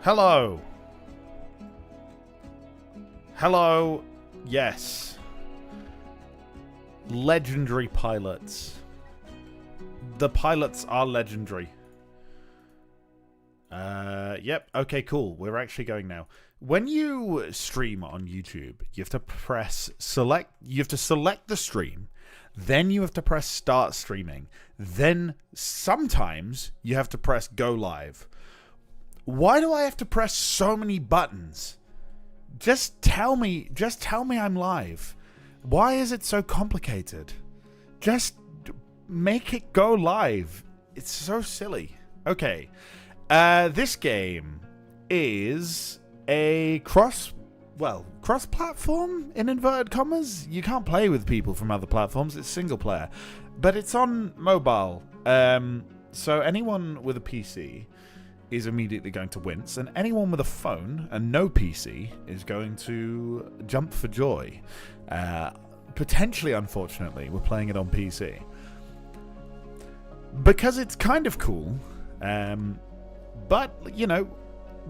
Hello. Hello. Yes. Legendary pilots. The pilots are legendary. Yep. Okay, cool. We're actually going now. When you stream on YouTube, you have to press select. You have to select the stream. Then you have to press start streaming. Then sometimes you have to press go live. Why do I have to press so many buttons? Just tell me I'm live. Why is it so complicated? Just make it go live. It's so silly. Okay. This game is a cross-platform, in inverted commas. You can't play with people from other platforms. It's single player. But it's on mobile. So anyone with a PC is immediately going to wince, and anyone with a phone and no PC is going to jump for joy. Potentially, unfortunately, we're playing it on PC. Because it's kind of cool. But, you know,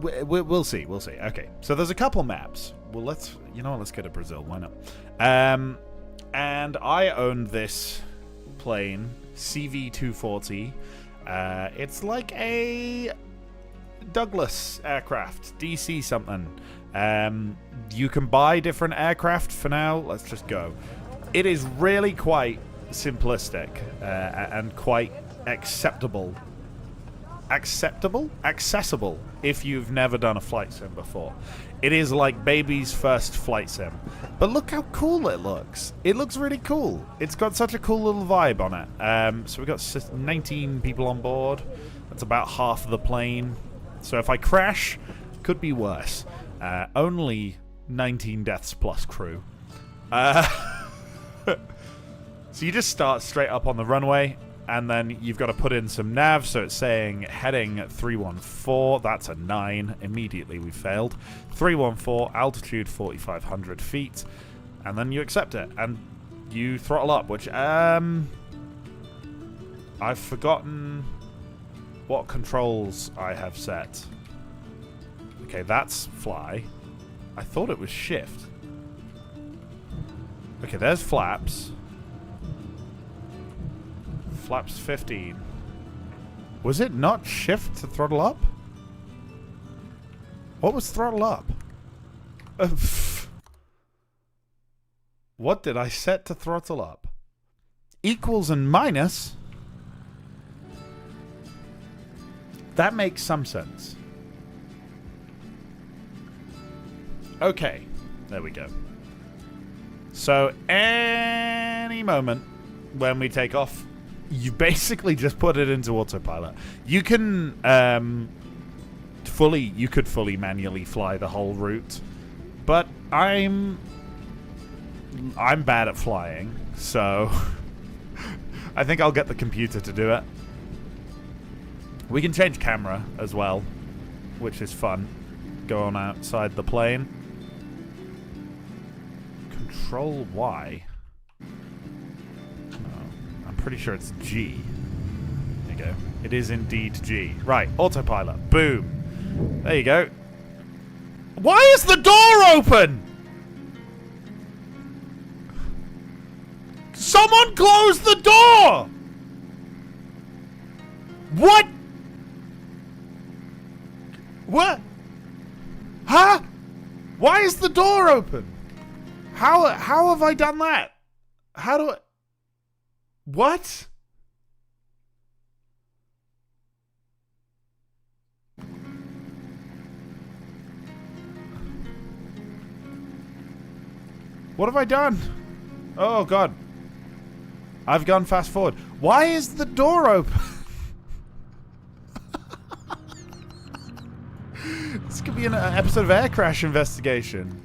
we'll see. We'll see. Okay, so there's a couple maps. Well, let's go to Brazil. Why not? And I own this plane, CV-240. It's like a Douglas aircraft, DC something. You can buy different aircraft for now. Let's just go. It is really quite simplistic and quite accessible if you've never done a flight sim before. It is like baby's first flight sim. But look how cool it looks. It looks really cool. It's got such a cool little vibe on it. So we've got 19 people on board. That's about half of the plane. So if I crash, could be worse. Only 19 deaths plus crew. So you just start straight up on the runway, and then you've got to put in some nav. So it's saying heading 314. That's a 9. Immediately we failed. 314, altitude 4,500 feet. And then you accept it, and you throttle up, which, I've forgotten what controls I have set. Okay, that's fly. I thought it was shift. Okay, there's flaps. Flaps 15. Was it not shift to throttle up? What was throttle up? What did I set to throttle up? Equals and minus? That makes some sense. Okay, there we go. So, any moment when we take off, you basically just put it into autopilot. You can you could fully manually fly the whole route, but I'm bad at flying, so I think I'll get the computer to do it. We can change camera as well, which is fun. Go on outside the plane. Control Y. I'm pretty sure it's G. There you go. It is indeed G. Right, autopilot. Boom. There you go. Why is the door open? Someone close the door! What? What? Huh? Why is the door open? How have I done that? How do I... What? What have I done? Oh, God. I've gone fast forward. Why is the door open? This could be an episode of Air Crash Investigation.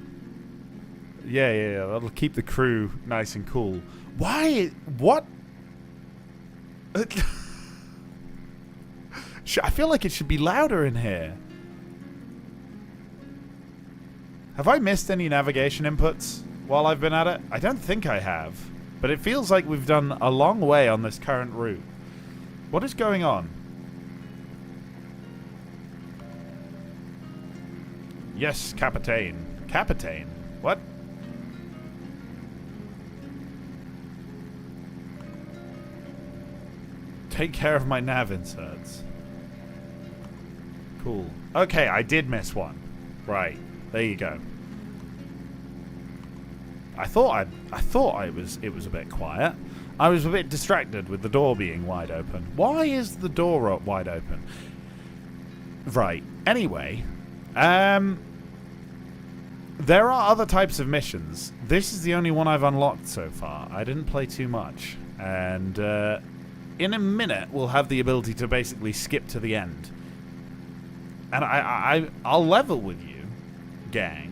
Yeah. That'll keep the crew nice and cool. Why? What? I feel like it should be louder in here. Have I missed any navigation inputs while I've been at it? I don't think I have. But it feels like we've done a long way on this current route. What is going on? Yes, Captain. Captain? What? Take care of my nav inserts. Cool. Okay, I did miss one. Right. There you go. I thought it was a bit quiet. I was a bit distracted with the door being wide open. Why is the door wide open? Right. Anyway, there are other types of missions. This is the only one I've unlocked so far. I didn't play too much, and in a minute we'll have the ability to basically skip to the end. And I'll level with you, gang.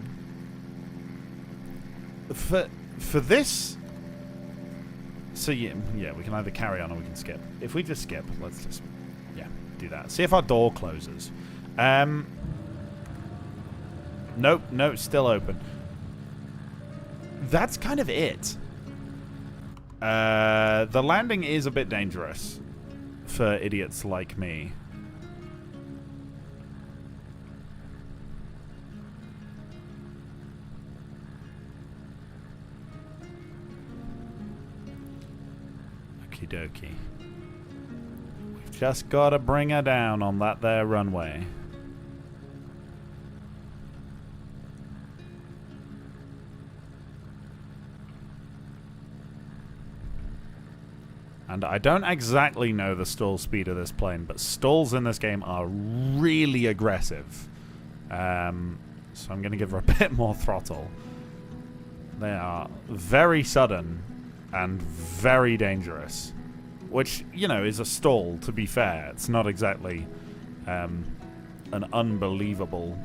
For this, so yeah, we can either carry on or we can skip. If we just skip, let's just do that. See if our door closes. Nope, still open. That's kind of it. The landing is a bit dangerous for idiots like me. Okie dokie. We've just got to bring her down on that there runway. And I don't exactly know the stall speed of this plane, but stalls in this game are really aggressive. So I'm going to give her a bit more throttle. They are very sudden and very dangerous. Which, you know, is a stall, to be fair. It's not exactly an unbelievable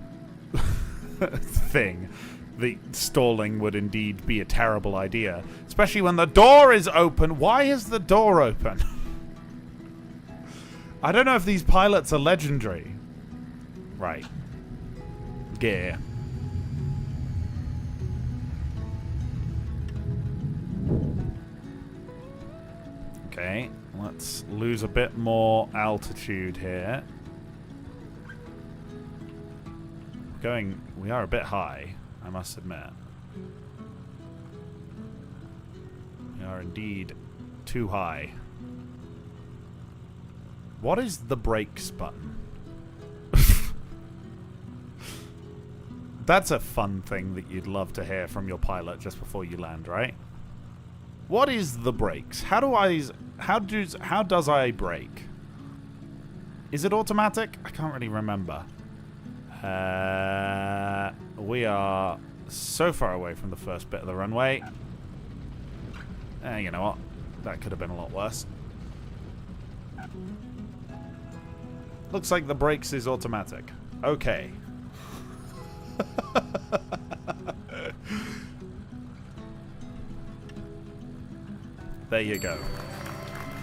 thing. The stalling would indeed be a terrible idea. Especially when the door is open. Why is the door open? I don't know if these pilots are legendary. Right. Gear. Okay. Let's lose a bit more altitude here. We are a bit high, I must admit. We are indeed too high. What is the brakes button? That's a fun thing that you'd love to hear from your pilot just before you land, right? What is the brakes? How does I brake? Is it automatic? I can't really remember. We are so far away from the first bit of the runway. You know what? That could have been a lot worse. Looks like the brakes is automatic. Okay. There you go.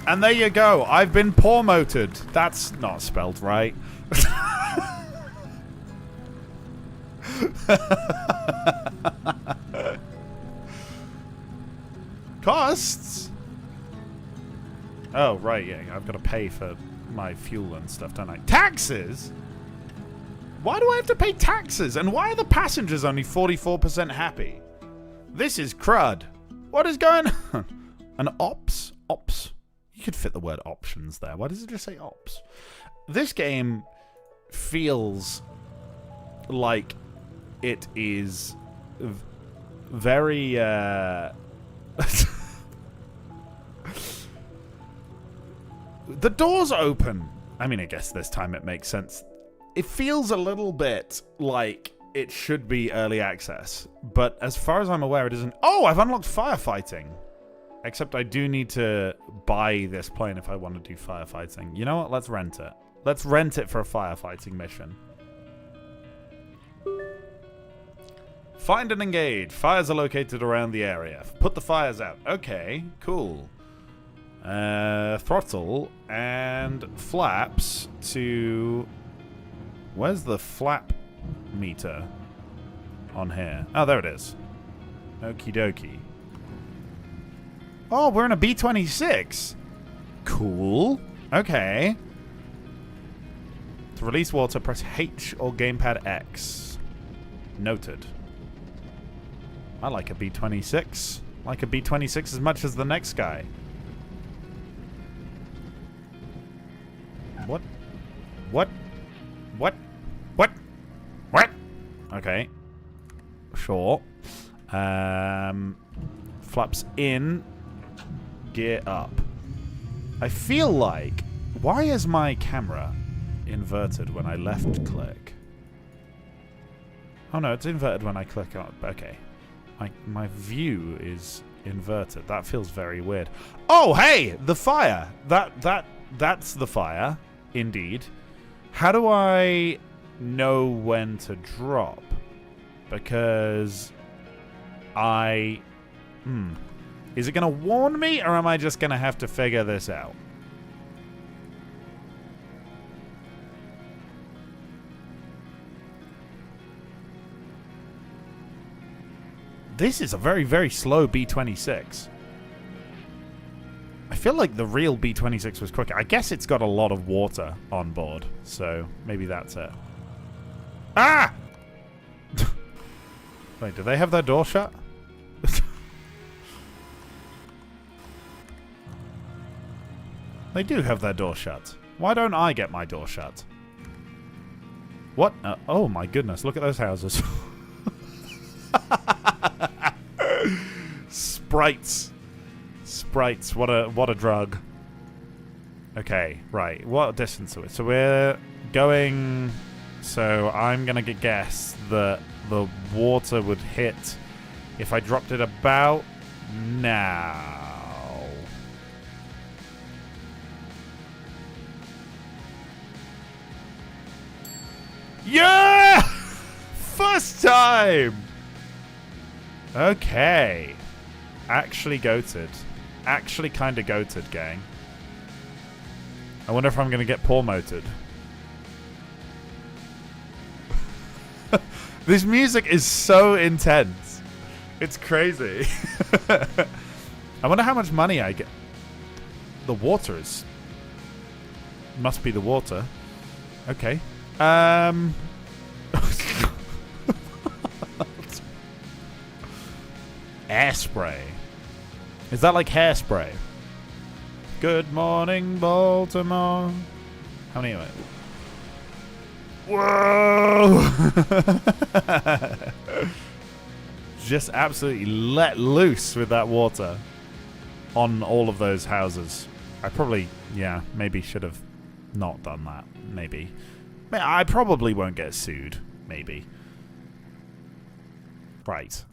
And there you go. I've been poor-motored. That's not spelled right. Costs? Oh, right, yeah. I've got to pay for my fuel and stuff, don't I? Taxes? Why do I have to pay taxes? And why are the passengers only 44% happy? This is crud. What is going on? An ops? Ops? You could fit the word options there. Why does it just say ops? This game feels like it is very the door's open. I mean, I guess this time it makes sense. It feels a little bit like it should be early access, but as far as I'm aware, it isn't. Oh, I've unlocked firefighting. Except I do need to buy this plane if I want to do firefighting. You know what? Let's rent it. Let's rent it for a firefighting mission. Find and engage. Fires are located around the area. Put the fires out. Okay, cool. Throttle and flaps to... Where's the flap meter on here? Oh, there it is. Okie dokie. Oh, we're in a B-26. Cool. Okay. To release water, press H or gamepad X. Noted. I like a B-26. Like a B-26 as much as the next guy. What? What? What? What? What? Okay. Sure. Flaps in. Gear up. I feel like... Why is my camera inverted when I left click? Oh no, it's inverted when I click up. Okay. My view is inverted. That feels very weird. Oh, hey! The fire! That's the fire. Indeed. How do I know when to drop? Because I... Is it going to warn me, or am I just going to have to figure this out? This is a very, very slow B-26. I feel like the real B-26 was quicker. I guess it's got a lot of water on board, so maybe that's it. Ah! Wait, do they have their door shut? They do have their door shut. Why don't I get my door shut? What? Oh my goodness, look at those houses. Sprites. Sprites, what a drug. Okay, right. What distance are we? So we're going... So I'm going to guess that the water would hit if I dropped it about now. Yeah! First time! Okay. Actually goated. Actually kind of goated, gang. I wonder if I'm going to get poor motored. This music is so intense. It's crazy. I wonder how much money I get. The water is... Must be the water. Okay. Airspray. Is that like hairspray? Good morning, Baltimore. How many of it? Whoa! Just absolutely let loose with that water on all of those houses. I probably, yeah, maybe should have not done that. Maybe. I probably won't get sued. Maybe. Right.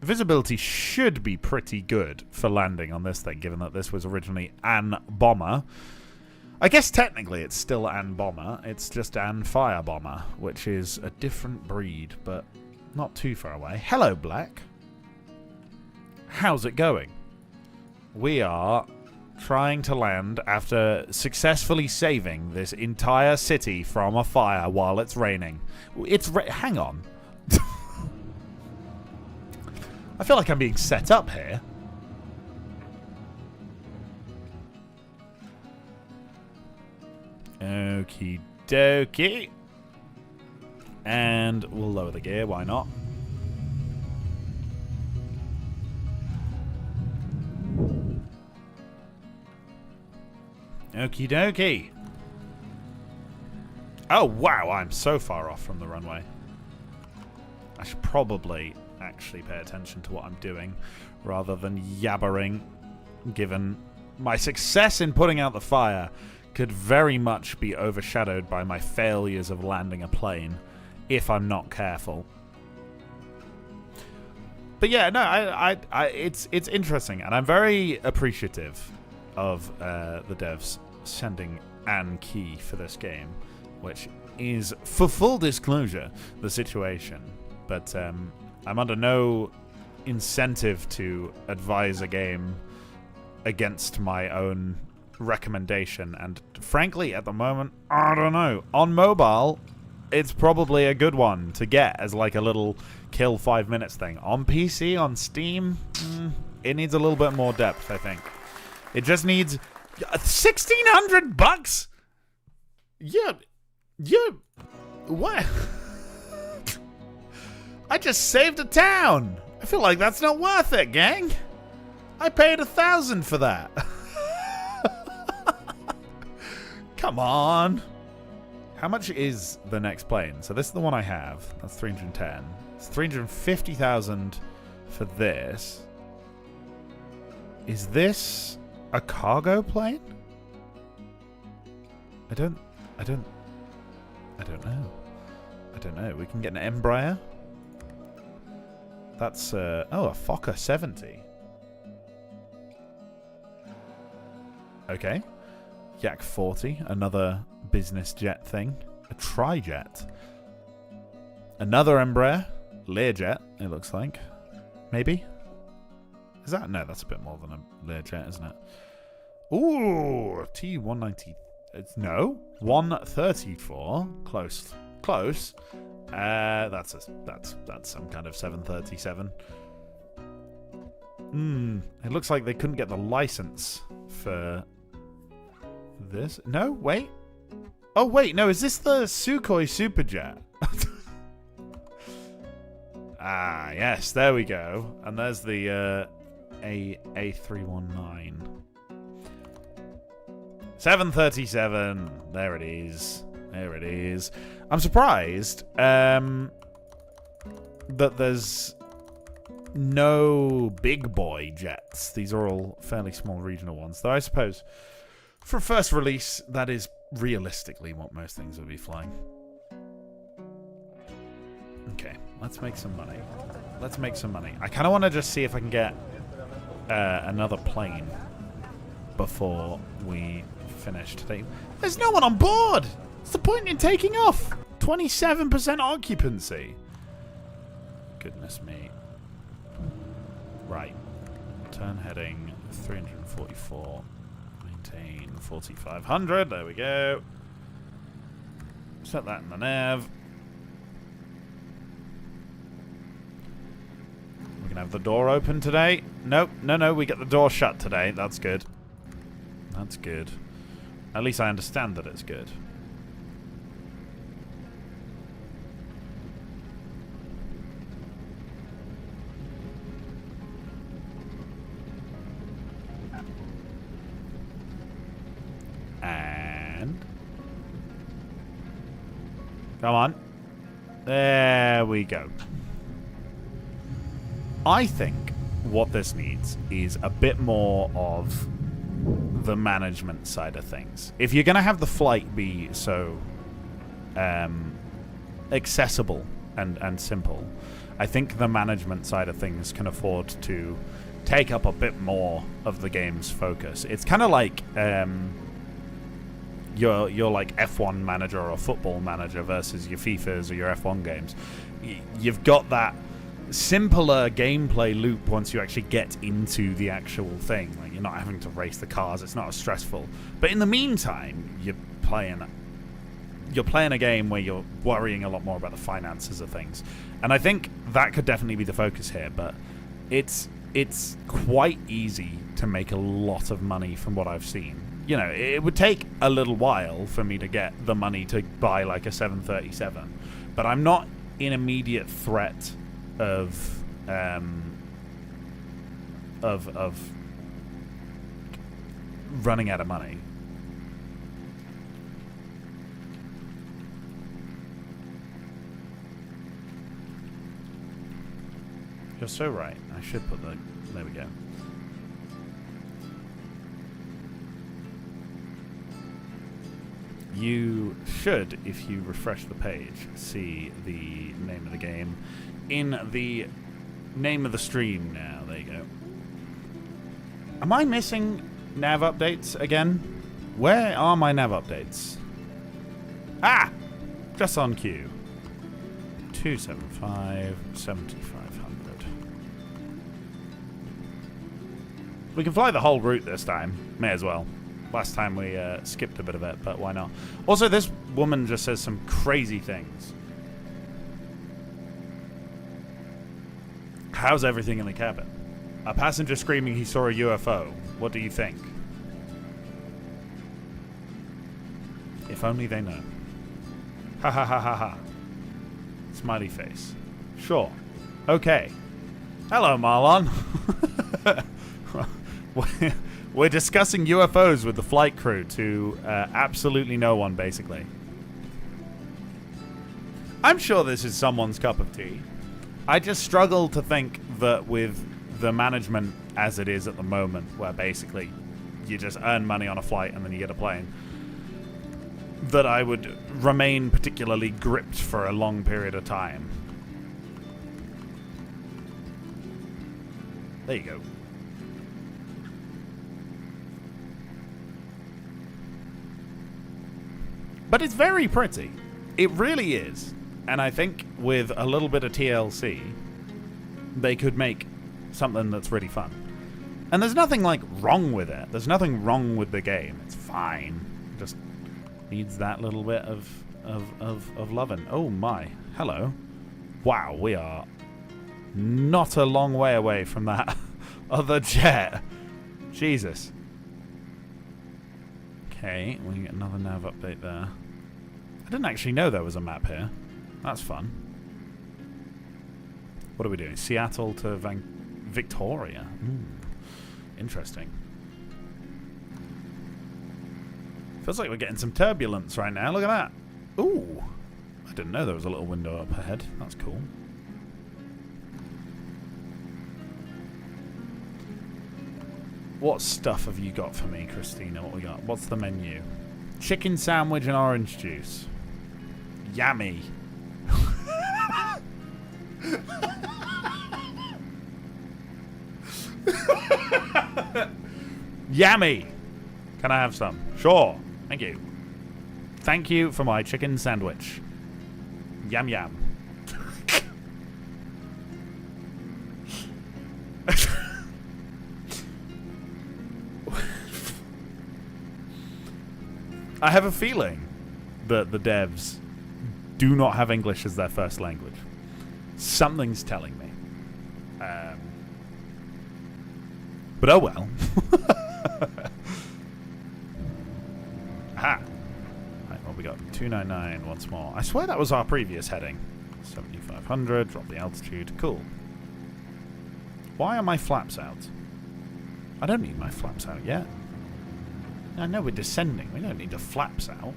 Visibility should be pretty good for landing on this thing, given that this was originally an bomber. I guess technically it's still an bomber. It's just an fire bomber, which is a different breed, but not too far away. Hello, Black. How's it going? We are trying to land after successfully saving this entire city from a fire while it's raining. Hang on. I feel like I'm being set up here. Okie dokie. And we'll lower the gear, why not? Okie dokie. Oh, wow, I'm so far off from the runway. I should probably actually pay attention to what I'm doing rather than yabbering, given my success in putting out the fire could very much be overshadowed by my failures of landing a plane if I'm not careful. But yeah, no, it's interesting, and I'm very appreciative of the devs sending an key for this game, which is, for full disclosure, the situation. But I'm under no incentive to advise a game against my own recommendation, and frankly, at the moment, I don't know. On mobile, it's probably a good one to get as like a little kill 5 minutes thing. On PC, on Steam, it needs a little bit more depth, I think. It just needs $1,600. Yeah. What? I just saved a town. I feel like that's not worth it, gang. I paid 1,000 for that. Come on. How much is the next plane? So this is the one I have. That's 310. It's 350,000 for this. Is this a cargo plane? I don't know. I don't know. We can get an Embraer. That's oh, a Fokker 70. Okay. Yak 40, another business jet thing. A tri-jet. Another Embraer. Learjet, it looks like. Maybe? Is that? No, that's a bit more than a Learjet, isn't it? Ooh, T-190. No, 134. Close. Close. That's some kind of 737. It looks like they couldn't get the license for this. No, wait. Oh, wait, no, is this the Sukhoi Superjet? Ah, yes, there we go. And there's the A319. 737. There it is. There it is. I'm surprised that there's no big boy jets. These are all fairly small regional ones. Though I suppose for first release, that is realistically what most things will be flying. Okay, let's make some money. Let's make some money. I kind of want to just see if I can get another plane before we finish today. There's no one on board! What's the point in taking off? 27% occupancy. Goodness me. Right. Turn heading 344. Maintain 4,500. There we go. Set that in the nav. We're going to have the door open today. Nope. No, we get the door shut today. That's good. That's good. At least I understand that it's good. And come on. There we go. I think what this needs is a bit more of the management side of things. If you're going to have the flight be so accessible and simple, I think the management side of things can afford to take up a bit more of the game's focus. It's kind of like your like F1 manager or football manager versus your FIFAs or your F1 games. You've got that simpler gameplay loop once you actually get into the actual thing. Like, you're not having to race the cars. It's not as stressful. But in the meantime, you're playing a game where you're worrying a lot more about the finances of things. And I think that could definitely be the focus here. But it's quite easy to make a lot of money from what I've seen. You know, it would take a little while for me to get the money to buy like a 737. But I'm not in immediate threat of running out of money. You're so right. I should put the... There we go. You should, if you refresh the page, see the name of the game in the name of the stream now. There you go. Am I missing nav updates again? Where are my nav updates? Ah! Just on cue. 275, 7,500. We can fly the whole route this time. May as well. Last time we skipped a bit of it, but why not? Also, this woman just says some crazy things. How's everything in the cabin? A passenger screaming he saw a UFO. What do you think? If only they know. Ha ha ha ha ha. Smiley face. Sure. Okay. Hello, Marlon. We're discussing UFOs with the flight crew to absolutely no one, basically. I'm sure this is someone's cup of tea. I just struggle to think that with the management as it is at the moment, where basically you just earn money on a flight and then you get a plane, that I would remain particularly gripped for a long period of time. There you go. But it's very pretty. It really is. And I think with a little bit of TLC, they could make something that's really fun. And there's nothing like wrong with it. There's nothing wrong with the game. It's fine. It just needs that little bit of loving. Oh my. Hello. Wow, we are not a long way away from that other jet. Jesus. Okay, we can get another nav update there. I didn't actually know there was a map here. That's fun. What are we doing? Seattle to Victoria. Interesting. Feels like we're getting some turbulence right now. Look at that. Ooh. I didn't know there was a little window up ahead. That's cool. What stuff have you got for me, Christina? What we got? What's the menu? Chicken sandwich and orange juice. Yummy. Yummy. Can I have some? Sure. Thank you. Thank you for my chicken sandwich. Yum yum. I have a feeling that the devs do not have English as their first language. Something's telling me. But oh well. Aha. Right, what we got? 299 once more. I swear that was our previous heading. 7,500. Drop the altitude. Cool. Why are my flaps out? I don't need my flaps out yet. I know we're descending. We don't need the flaps out.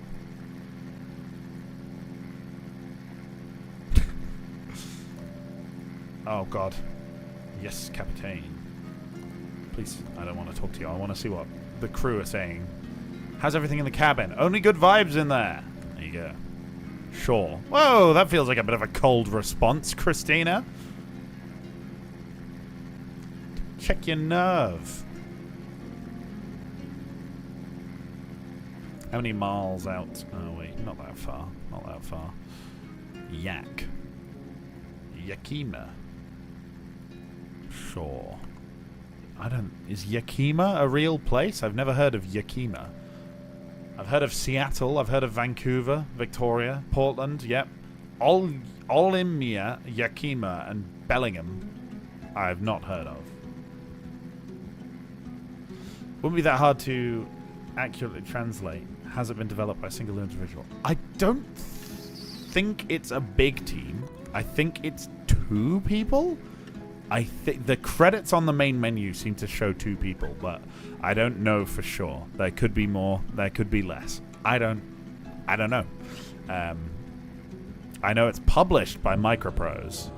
Oh, God. Yes, Captain. Please, I don't want to talk to you. I want to see what the crew are saying. How's everything in the cabin? Only good vibes in there. There you go. Sure. Whoa, that feels like a bit of a cold response, Christina. Check your nerve. How many miles out? Oh, wait. Not that far. Not that far. Yak. Yakima. Sure. I don't... Is Yakima a real place? I've never heard of Yakima. I've heard of Seattle. I've heard of Vancouver, Victoria, Portland. Yep. Olympia, Yakima, and Bellingham. I've not heard of. Wouldn't be that hard to accurately translate. Has it been developed by a single individual? I don't think it's a big team. I think it's 2 people. I think the credits on the main menu seem to show 2 people, but I don't know for sure. There could be more. There could be less. I don't know. I know it's published by Microprose.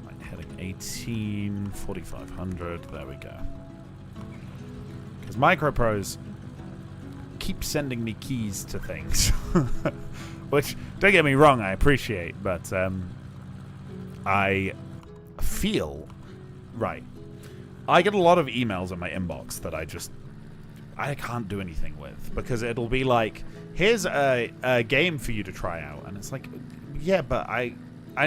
Right, heading 18, 4,500. There we go. Because Microprose keeps sending me keys to things. Which, don't get me wrong, I appreciate, but I feel... Right. I get a lot of emails in my inbox that I can't do anything with. Because it'll be like, here's a game for you to try out. And it's like, yeah, but I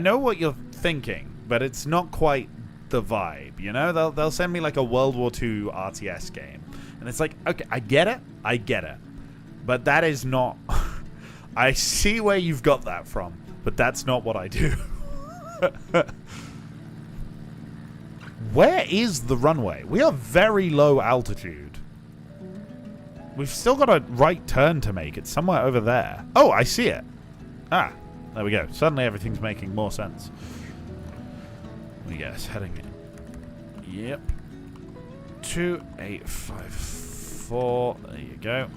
know what you're thinking, but it's not quite the vibe, you know? They'll send me like a World War II RTS game. And it's like, okay, I get it. But that is not... I see where you've got that from, but that's not what I do. Where is the runway? We are very low altitude. We've still got a right turn to make. It's somewhere over there. Oh, I see it. Ah, There we go. Suddenly everything's making more sense. Yes, heading in. Yep. 2854. There you go.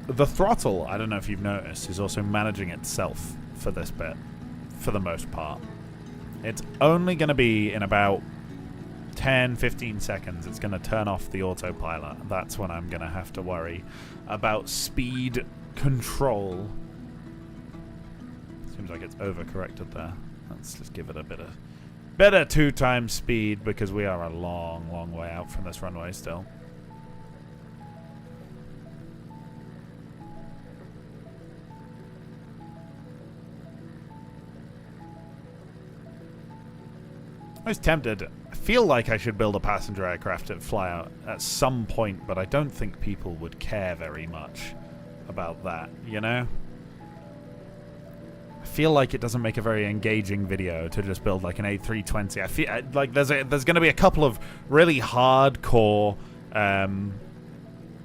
The throttle, I don't know if you've noticed, is also managing itself for this bit, for the most part. It's only going to be in about 10-15 seconds. It's going to turn off the autopilot. That's when I'm going to have to worry about speed control. Seems like it's overcorrected there. Let's just give it a bit of better 2 times speed because we are a long, long way out from this runway still. I was tempted. I feel like I should build a passenger aircraft to fly out at some point, but I don't think people would care very much about that, you know? I feel like it doesn't make a very engaging video to just build like an A320. I feel like there's going to be a couple of really hardcore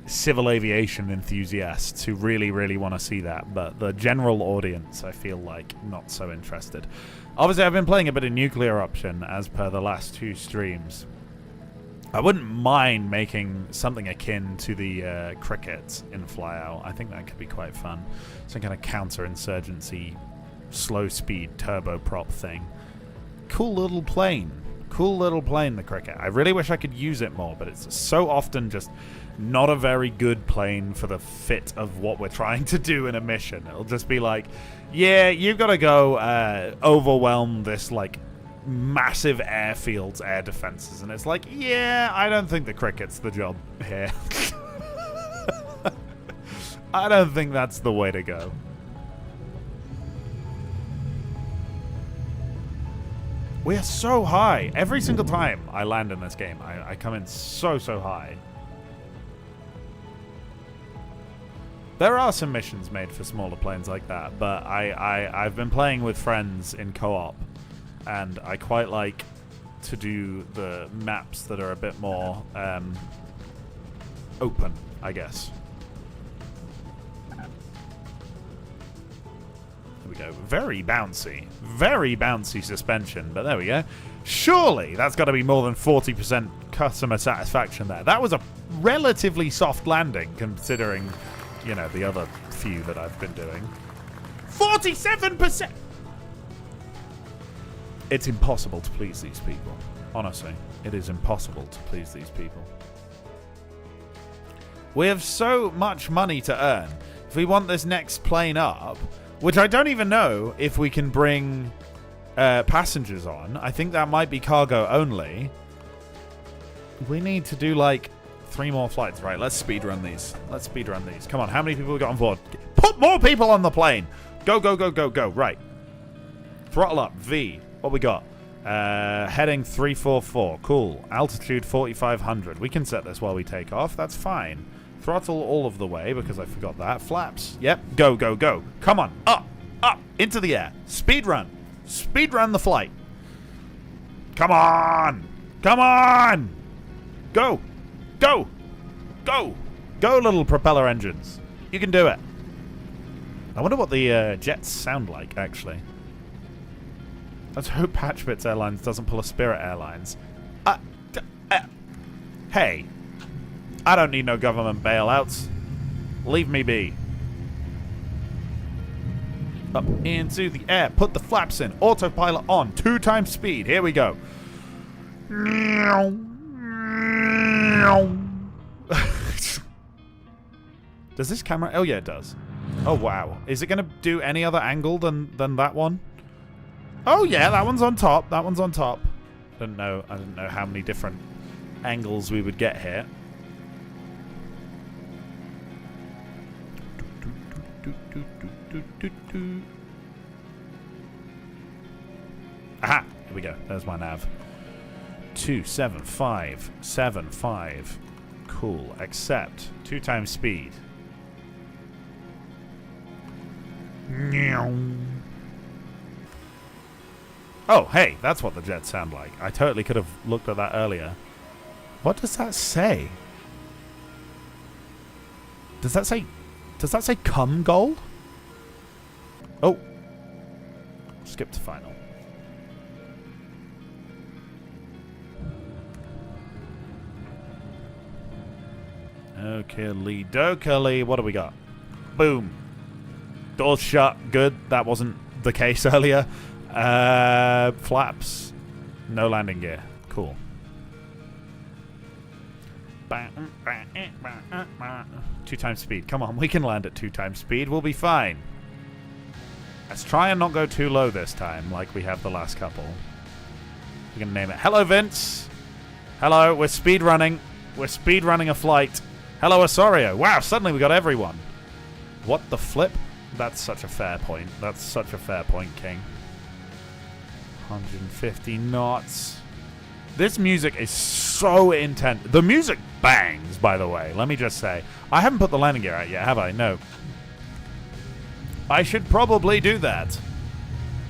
civil aviation enthusiasts who really, really want to see that, but the general audience, I feel like, not so interested. Obviously, I've been playing a bit of nuclear option as per the last 2 streams. I wouldn't mind making something akin to the crickets in Flyout. I think that could be quite fun. Some kind of counter-insurgency, slow-speed turboprop thing. Cool little plane. Cool little plane, the cricket. I really wish I could use it more, but it's so often just not a very good plane for the fit of what we're trying to do in a mission. It'll just be like, yeah, you've got to go overwhelm this, like, massive airfields, air defenses. And it's like, yeah, I don't think the cricket's the job here. I don't think that's the way to go. We are so high. Every single time I land in this game, I come in so high. There are some missions made for smaller planes like that, but I've been playing with friends in co-op, and I quite like to do the maps that are a bit more open, I guess. There we go. Very bouncy suspension, but there we go. Surely that's got to be more than 40% customer satisfaction there. That was a relatively soft landing considering, you know, the other few that I've been doing. 47%! It's impossible to please these people. Honestly, it is impossible to please these people. We have so much money to earn. If we want this next plane up, which I don't even know if we can bring passengers on. I think that might be cargo only. We need to do like 3 more flights. Right, let's speedrun these. Let's speedrun these. Come on, how many people we got on board? Put more people on the plane! Go, go, go, go, go. Right. Throttle up. V. What we got? Heading 344. Cool. Altitude 4,500. We can set this while we take off. That's fine. Throttle all of the way because I forgot that. Flaps. Yep. Go, go, go. Come on. Up. Up. Into the air. Speedrun. Speedrun the flight. Come on. Come on. Go. Go. Go. Go, little propeller engines. You can do it. I wonder what the jets sound like, actually. Let's hope Patchbits Airlines doesn't pull a Spirit Airlines. Hey. I don't need no government bailouts. Leave me be. Up into the air. Put the flaps in. Autopilot on. 2 times speed. Here we go. Does this camera... Oh, yeah, it does. Oh, wow. Is it going to do any other angle than that one? Oh, yeah, that one's on top. That one's on top. I didn't know how many different angles we would get here. Aha! Here we go. There's my nav. 27575. Cool. Accept. 2 times speed. Oh, hey, that's what the jets sound like. I totally could have looked at that earlier. What does that say? Does that say come gold? Oh. Skip to final. Oakley dokily. What do we got? Boom. Doors shut. Good. That wasn't the case earlier. Flaps. No landing gear. Cool. 2 times speed. Come on, we can land at 2 times speed. We'll be fine. Let's try and not go too low this time, like we have the last couple. We're going to name it. Hello, Vince. Hello, we're speedrunning. We're speedrunning a flight. Hello, Osorio. Wow, suddenly we got everyone. What the flip? That's such a fair point. That's such a fair point, King. 150 knots. This music is so intense. The music bangs, by the way. Let me just say. I haven't put the landing gear out yet, have I? No. I should probably do that.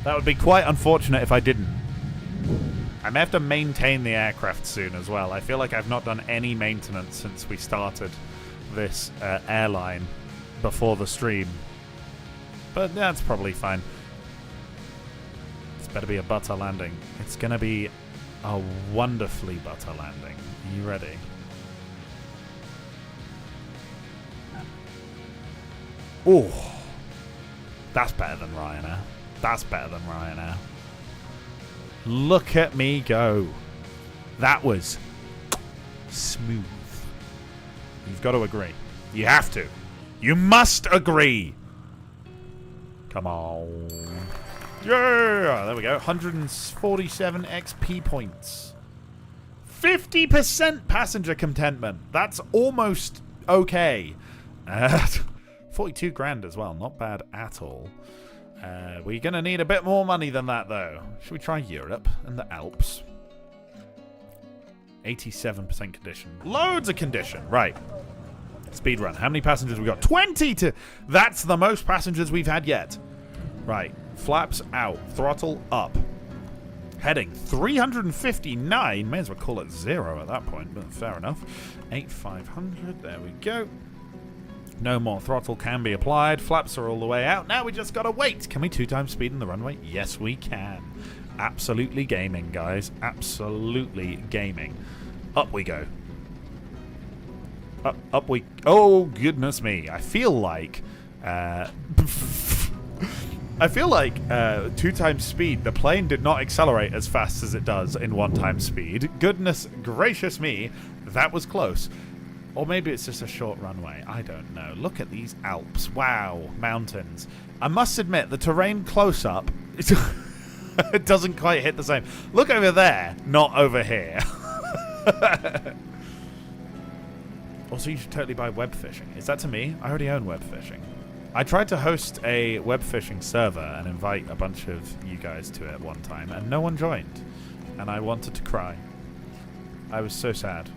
That would be quite unfortunate if I didn't. I may have to maintain the aircraft soon as well. I feel like I've not done any maintenance since we started this airline before the stream. But that's probably fine. It's better be a butter landing. It's going to be a wonderfully butter landing. Are you ready? Oh, that's better than Ryanair. That's better than Ryanair. Look at me go. That was smooth. You've got to agree. You have to. You must agree. Come on. Yeah, there we go. 147 XP points. 50% passenger contentment. That's almost okay. 42 grand as well. Not bad at all. We're going to need a bit more money than that, though. Should we try Europe and the Alps? 87% condition. Loads of condition. Right. Speedrun. How many passengers we got? 20 to... That's the most passengers we've had yet. Right. Flaps out. Throttle up. Heading 359. May as well call it 0 at that point, but fair enough. 8500. There we go. No more throttle can be applied. Flaps are all the way out. Now we just gotta wait. Can we 2 times speed in the runway? Yes, we can. Absolutely gaming, guys. Absolutely gaming. Up we go. Up we... Oh, goodness me. I feel like... I feel like 2 times speed, the plane did not accelerate as fast as it does in 1 times speed. Goodness gracious me. That was close. Or maybe it's just a short runway. I don't know. Look at these Alps. Wow. Mountains. I must admit, the terrain close up, it doesn't quite hit the same. Look over there, not over here. Also, you should totally buy web fishing. Is that to me? I already own web fishing. I tried to host a web fishing server and invite a bunch of you guys to it one time, and no one joined. And I wanted to cry. I was so sad.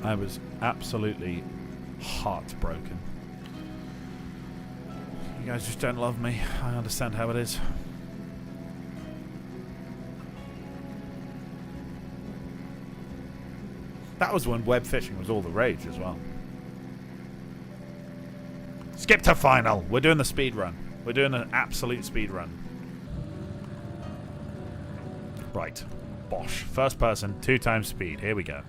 I was absolutely heartbroken. You guys just don't love me. I understand how it is. That was when web fishing was all the rage as well. Skip to final. We're doing the speed run. We're doing an absolute speed run. Right. Bosh. First person, 2 times speed. Here we go.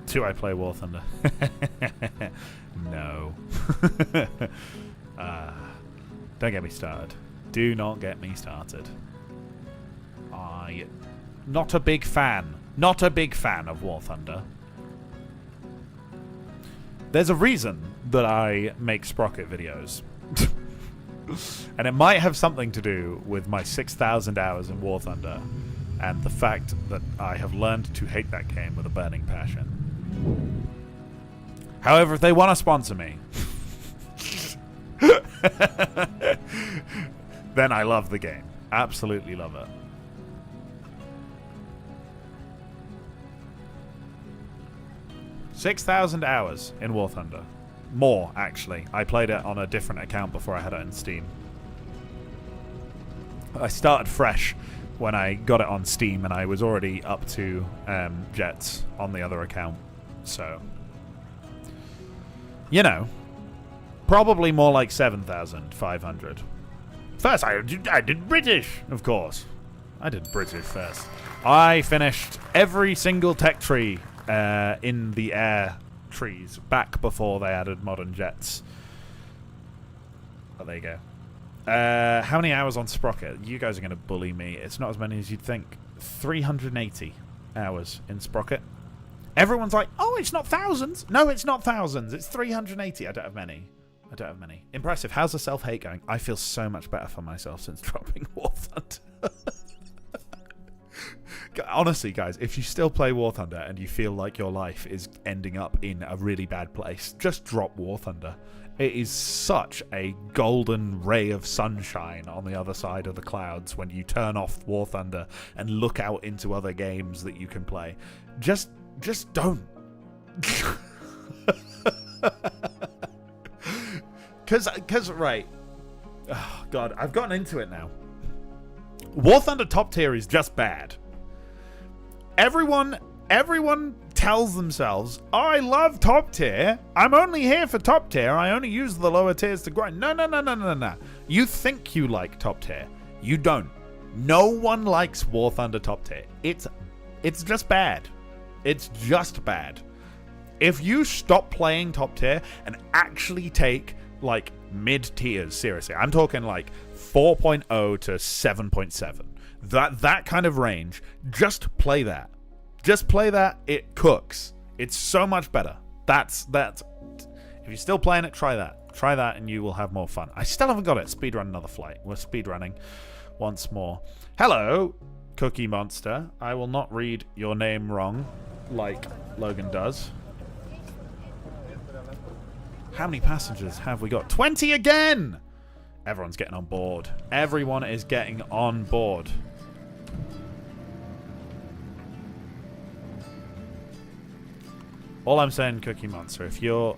Do I play War Thunder? No. Don't get me started. Do not get me started. Not a big fan. Not a big fan of War Thunder. There's a reason that I make Sprocket videos. And it might have something to do with my 6,000 hours in War Thunder and the fact that I have learned to hate that game with a burning passion. However, if they want to sponsor me, then I love the game. Absolutely love it. $6,000 hours in War Thunder. More, actually. I played it on a different account before I had it in Steam. I started fresh when I got it on Steam, and I was already up to jets on the other account. So, you know, probably more like 7,500. First, I did British, of course. I did British first. I finished every single tech tree in the air trees back before they added modern jets. Oh, there you go. How many hours on Sprocket? You guys are going to bully me. It's not as many as you'd think. 380 hours in Sprocket. Everyone's like, oh, it's not thousands. No, it's not thousands. It's 380. I don't have many. Impressive. How's the self-hate going? I feel so much better for myself since dropping War Thunder. Honestly, guys, if you still play War Thunder and you feel like your life is ending up in a really bad place, just drop War Thunder. It is such a golden ray of sunshine on the other side of the clouds when you turn off War Thunder and look out into other games that you can play. Just don't. Because, right. Oh, God, I've gotten into it now. War Thunder top tier is just bad. Everyone tells themselves, oh, I love top tier. I'm only here for top tier. I only use the lower tiers to grind. No. You think you like top tier. You don't. No one likes War Thunder top tier. It's just bad. It's just bad. If you stop playing top tier and actually take like mid tiers, seriously, I'm talking like 4.0 to 7.7. That kind of range, just play that. Just play that. It cooks. It's so much better. That's. If you're still playing it, try that. Try that and you will have more fun. I still haven't got it. Speedrun another flight. We're speedrunning once more. Hello, Cookie Monster. I will not read your name wrong like Logan does. How many passengers have we got? 20 again! Everyone's getting on board. Everyone is getting on board. All I'm saying, Cookie Monster, if you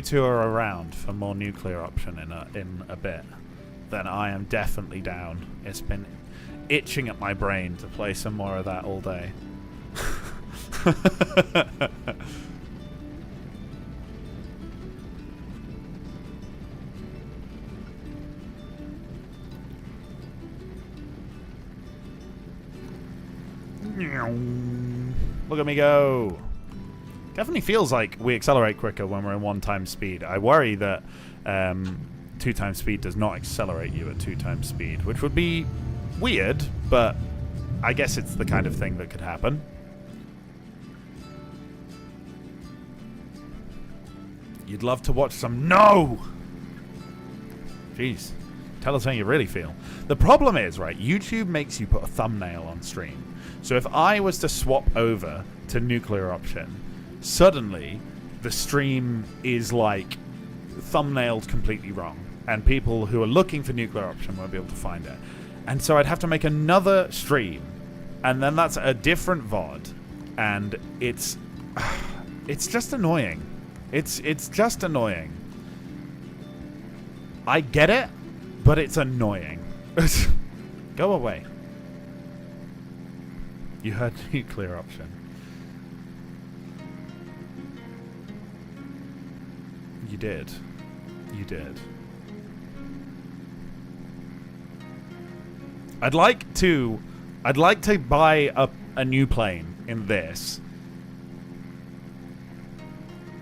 two are around for more nuclear option in a bit, then I am definitely down. It's been itching at my brain to play some more of that all day. Look at me go. Definitely feels like we accelerate quicker when we're in 1 times speed. I worry that 2 times speed does not accelerate you at 2 times speed, which would be weird, but I guess it's the kind of thing that could happen. You'd love to watch some... No! Jeez. Tell us how you really feel. The problem is, right, YouTube makes you put a thumbnail on stream. So if I was to swap over to nuclear option, suddenly the stream is like thumbnailed completely wrong. And people who are looking for nuclear option won't be able to find it. And so I'd have to make another stream. And then that's a different VOD. And it's just annoying. It's just annoying. I get it, but it's annoying. Go away. You heard nuclear option. You did. You did. I'd like to buy a new plane in this.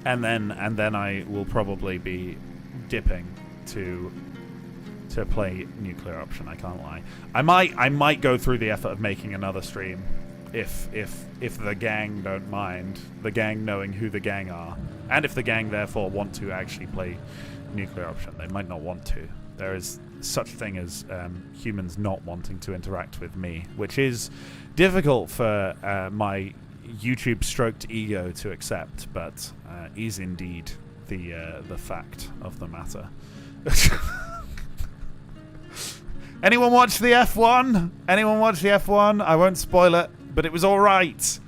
And then I will probably be dipping to play nuclear option. I can't lie. I might go through the effort of making another stream if the gang don't mind, the gang knowing who the gang are, and if the gang therefore want to actually play nuclear option. They might not want to. There is such thing as humans not wanting to interact with me, which is difficult for my YouTube stroked ego to accept, but is indeed the fact of the matter. Anyone watch the F1? Anyone watch the F1? I won't spoil it, but it was all right.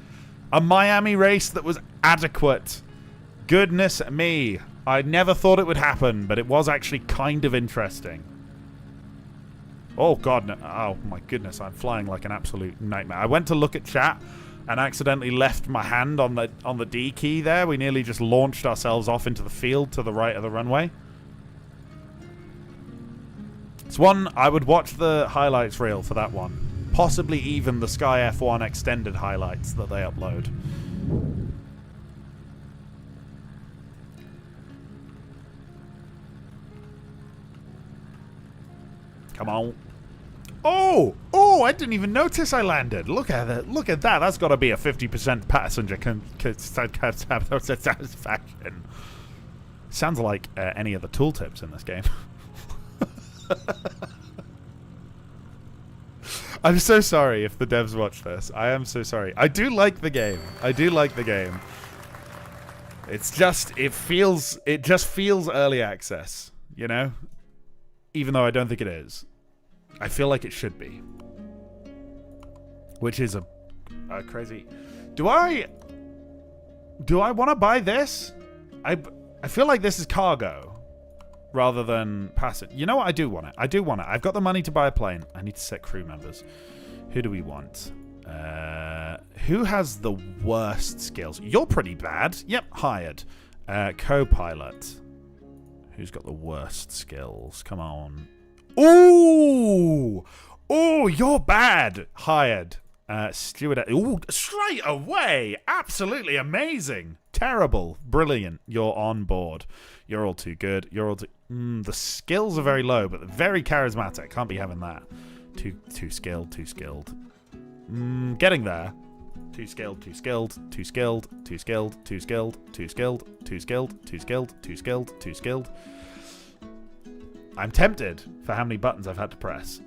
A Miami race that was adequate. Goodness me. I never thought it would happen, but it was actually kind of interesting. Oh, God. No. Oh, my goodness. I'm flying like an absolute nightmare. I went to look at chat and accidentally left my hand on the D key there. We nearly just launched ourselves off into the field to the right of the runway. It's one, I would watch the highlights reel for that one. Possibly even the Sky F1 extended highlights that they upload. Come on. Oh! Oh, I didn't even notice I landed. Look at that. Look at that. That's got to be a 50% passenger satisfaction. Sounds like any of the tooltips in this game. I'm so sorry if the devs watch this. I am so sorry. I do like the game. I do like the game. It's just, it just feels early access, you know? Even though I don't think it is. I feel like it should be. Which is a crazy... Do I want to buy this? I feel like this is cargo. Rather than passenger. You know what? I do want it. I do want it. I've got the money to buy a plane. I need to set crew members. Who do we want? Who has the worst skills? You're pretty bad. Yep, hired. Co-pilot. Who's got the worst skills? Come on. Ooh! Oh, you're bad. Hired. Steward. Ooh, straight away. Absolutely amazing. Terrible. Brilliant. You're on board. You're all too good. You're all too... the skills are very low, but very charismatic. Can't be having that. Too skilled. Too skilled. Getting there. Too skilled. Too skilled. Too skilled. Too skilled. Too skilled. Too skilled. Too skilled. Too skilled. Too skilled. Too skilled. I'm tempted for how many buttons I've had to press.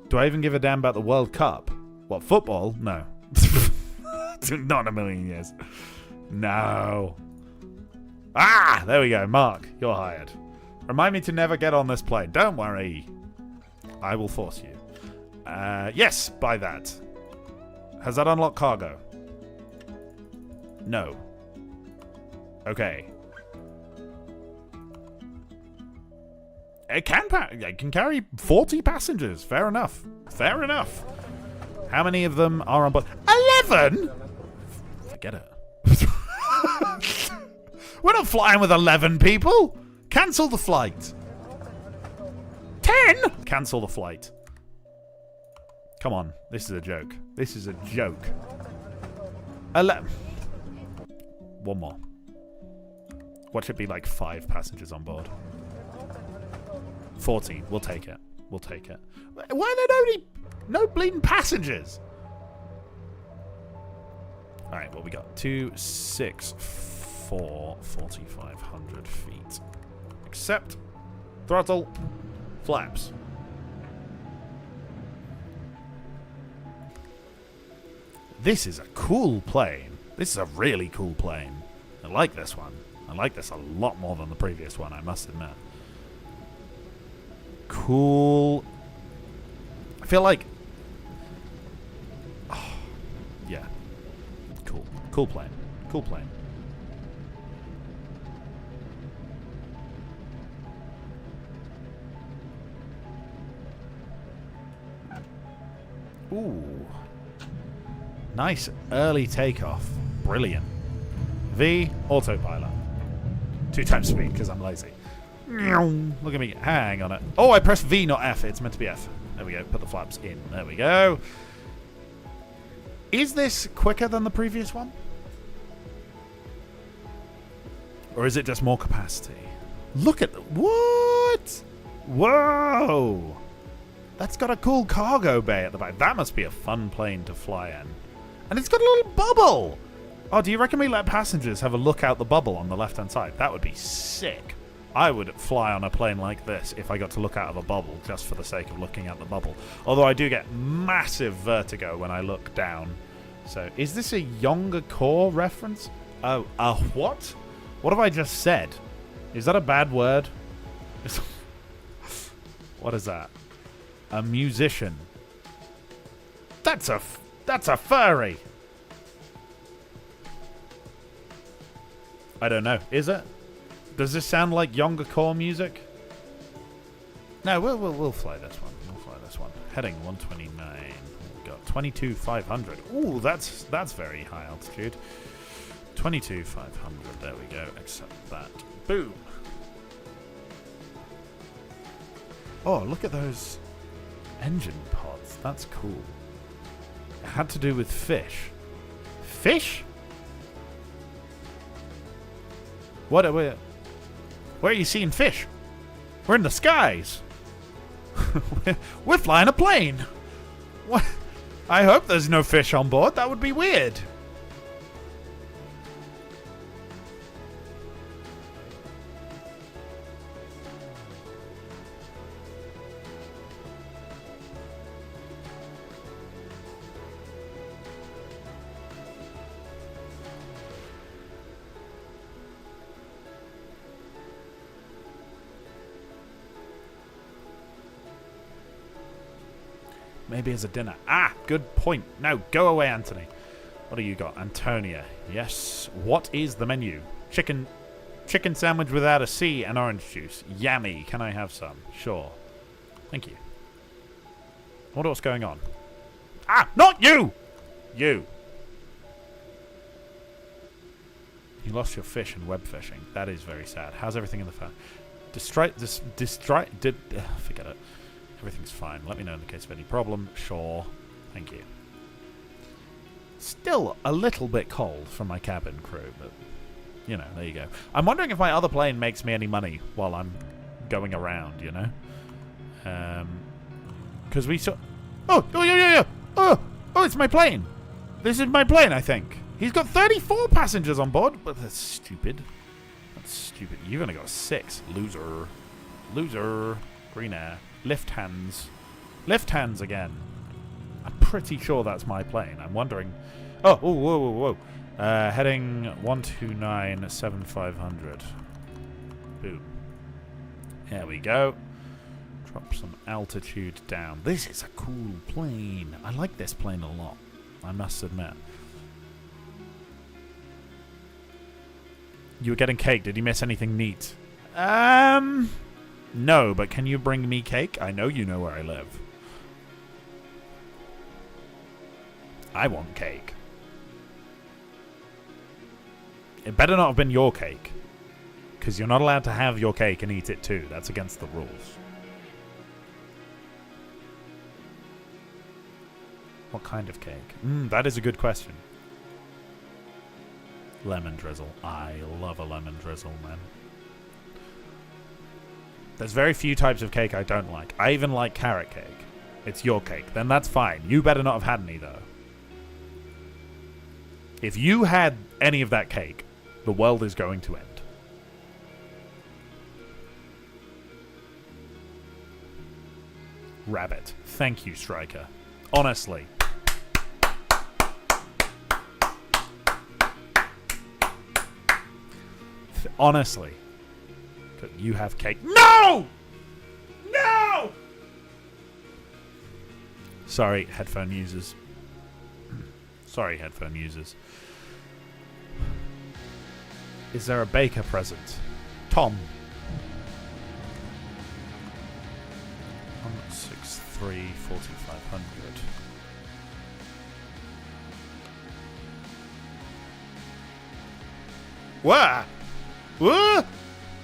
Do I even give a damn about the World Cup? What, football? No. Not in a million years. No. Ah! There we go. Mark, you're hired. Remind me to never get on this plane. Don't worry. I will force you. Yes, buy that. Has that unlocked cargo? No. Okay. It can carry 40 passengers. Fair enough. Fair enough. How many of them are on board? 11? Forget it. We're not flying with 11 people. Cancel the flight. 10? Cancel the flight. Come on. This is a joke. This is a joke. 11. One more. What should be like 5 passengers on board? 14. We'll take it. We'll take it. Why are there no bleeding passengers? Alright, what we got? 2, 6, 4, 4,500 feet. Accept. Throttle. Flaps. This is a cool plane. This is a really cool plane. I like this one. I like this a lot more than the previous one, I must admit. Cool. I feel like... Oh, yeah. Cool. Cool plane. Cool plane. Ooh. Nice early takeoff. Brilliant. V, autopilot. 2 times speed, because I'm lazy. Look at me. Hang on it. Oh, I pressed V, not F. It's meant to be F. There we go. Put the flaps in. There we go. Is this quicker than the previous one? Or is it just more capacity? Look at the... What? Whoa. That's got a cool cargo bay at the back. That must be a fun plane to fly in. And it's got a little bubble. Oh, do you reckon we let passengers have a look out the bubble on the left-hand side? That would be sick. I would fly on a plane like this if I got to look out of a bubble just for the sake of looking at the bubble. Although I do get massive vertigo when I look down. So, is this a younger core reference? Oh, what? What have I just said? Is that a bad word? What is that? A musician. That's a furry. I don't know. Is it? Does this sound like younger core music? No, we'll fly this one. We'll this one. Heading 129. We got 22,500. Ooh, that's very high altitude. 22,500. There we go. Accept that. Boom. Oh, look at those engine pods. That's cool. It had to do with fish. Fish? What are we... Where are you seeing fish? We're in the skies. We're flying a plane. What? I hope there's no fish on board. That would be weird. Maybe as a dinner. Ah, good point. Now, go away, Anthony. What do you got? Antonia. Yes. What is the menu? Chicken sandwich without a C and orange juice. Yummy. Can I have some? Sure. Thank you. I wonder what's going on. Ah, not you! You. You lost your fish in web fishing. That is very sad. How's everything in the farm? Forget it. Everything's fine. Let me know in the case of any problem. Sure. Thank you. Still a little bit cold from my cabin crew, but, you know, there you go. I'm wondering if my other plane makes me any money while I'm going around, you know? Because we saw... Oh, yeah. Oh, it's my plane. This is my plane, I think. He's got 34 passengers on board. But that's stupid. That's stupid. You've only got 6. Loser. Loser. Green air. Lift hands. Lift hands again. I'm pretty sure that's my plane. I'm wondering... Oh, whoa. Heading 129,7500. Boom. There we go. Drop some altitude down. This is a cool plane. I like this plane a lot, I must admit. You were getting cake. Did you miss anything neat? No, but can you bring me cake? I know you know where I live. I want cake. It better not have been your cake. Because you're not allowed to have your cake and eat it too. That's against the rules. What kind of cake? That is a good question. Lemon drizzle. I love a lemon drizzle, man. There's very few types of cake I don't like. I even like carrot cake. It's your cake. Then that's fine. You better not have had any, though. If you had any of that cake, the world is going to end. Rabbit. Thank you, Striker. Honestly. Honestly. You have cake. No! No! Sorry, headphone users. Sorry, headphone users. Is there a baker present? Tom. 163 4500. What? What?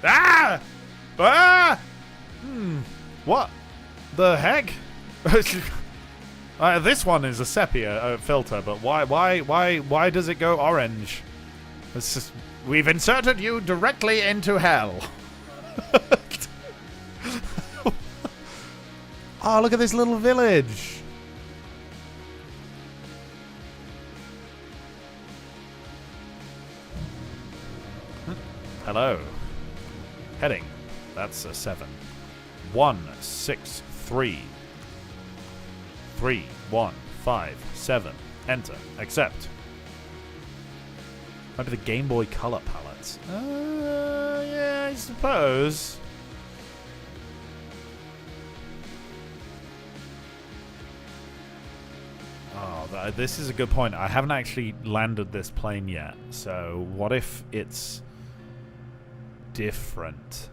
Ah! Ah! What the heck? This one is a sepia filter, but why does it go orange? It's just, we've inserted you directly into hell. Oh, look at this little village. Hello. Heading. That's a 7. 163 3157. Enter. Accept. Maybe the Game Boy Color palettes. Yeah, I suppose. Oh, this is a good point. I haven't actually landed this plane yet. So, what if it's different?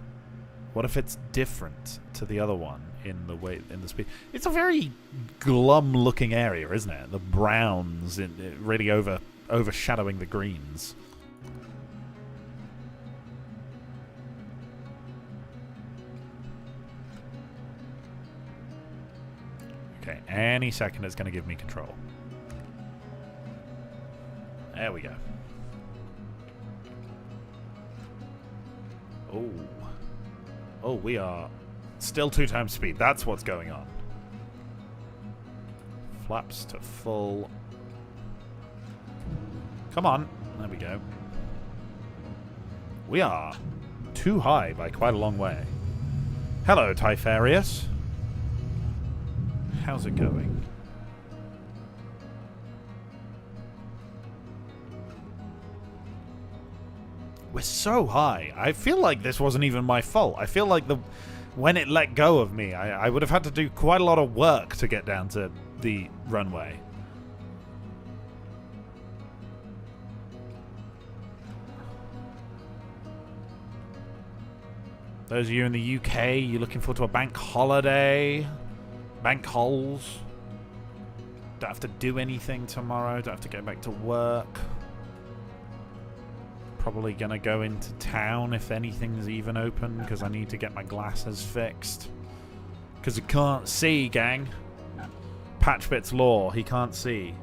What if it's different to the other one in the speed. It's a very glum-looking area, isn't it? The browns really overshadowing the greens. Okay, any second it's going to give me control. There we go. Oh. Oh, we are still 2 times speed. That's what's going on. Flaps to full. Come on. There we go. We are too high by quite a long way. Hello, Typharius. How's it going? We're so high. I feel like this wasn't even my fault. I feel like when it let go of me, I would have had to do quite a lot of work to get down to the runway. Those of you in the UK, you looking forward to a bank holiday? Bank holes? Don't have to do anything tomorrow. Don't have to go back to work. Probably gonna go into town if anything's even open, because I need to get my glasses fixed. Because I can't see, gang. Patchbit's law, he can't see.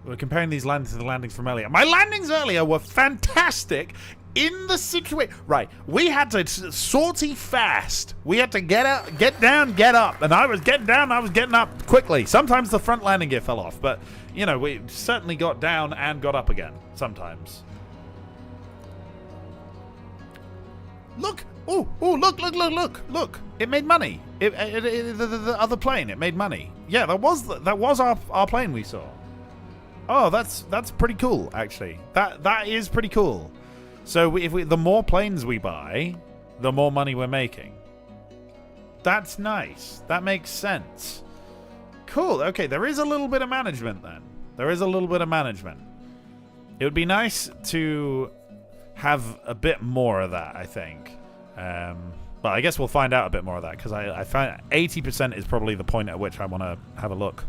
We're comparing these landings to the landings from earlier. My landings earlier were fantastic in the situation. Right, we had to sortie fast. We had to get out, get down, get up. And I was getting down, I was getting up quickly. Sometimes the front landing gear fell off, but, you know, we certainly got down and got up again. Sometimes. Look! Oh, look! It made money. The other plane, it made money. Yeah, that was our plane we saw. Oh, that's pretty cool, actually. That is pretty cool. So the more planes we buy, the more money we're making. That's nice. That makes sense. Cool. Okay, there is a little bit of management then. There is a little bit of management. It would be nice to have a bit more of that, I think. But I guess we'll find out a bit more of that, because I find 80% is probably the point at which I want to have a look